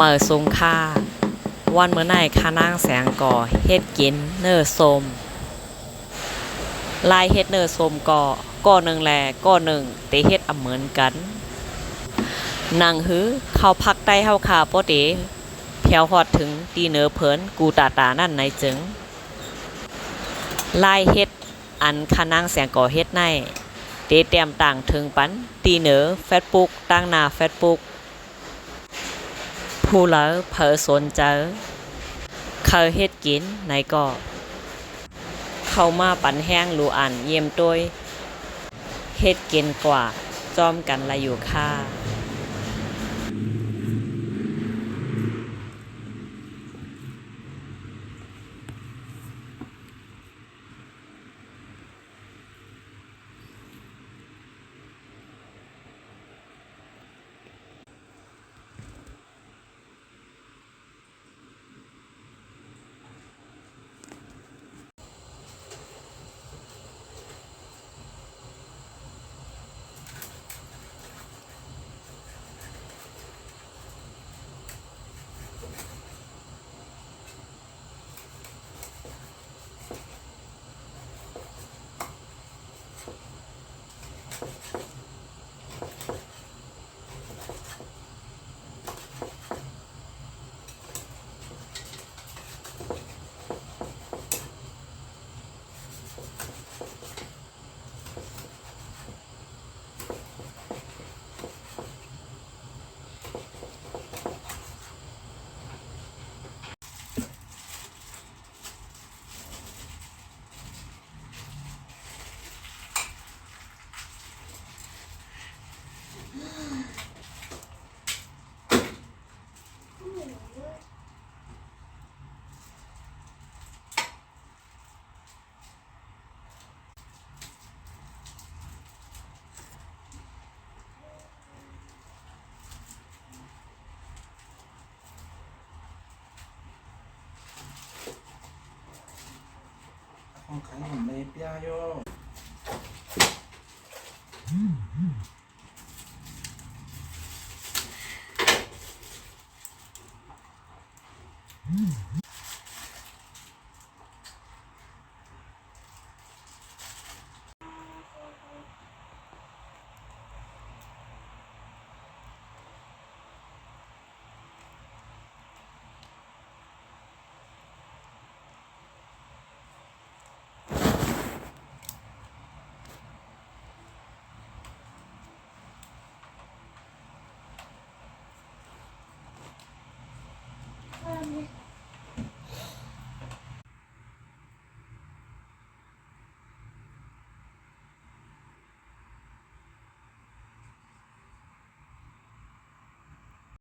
เมื่อสงค่าวันเมื่อไหนข้านางแสงก่อเฮ็ดกินเนื้อส้มลายเฮ็ดเนื้อส้มก่อหนึ่งแลก่อหนึ่งเตเฮ็ดเหมือนกันนางหือเข้าพักใต้เฮาขาโปเตเพียวฮอดถึงตีเหนือเผินกูตานั่นไหนจึงลายเฮ็ดอันข้านางแสงก่อเฮ็ดในเตเตรียมต่างถึงปันตีเหนือเฟซบุ๊กตั้งหน้าเฟซบุ๊กผู้เหลอเผอสนเจอเขาเฮ็ดกินไหนก็เข้ามาปันแห้งรูอันเยี่ยมตัวเฮ็ดกินกว่าจอมกันละอยู่ค่าของขายผมเลยเปียโย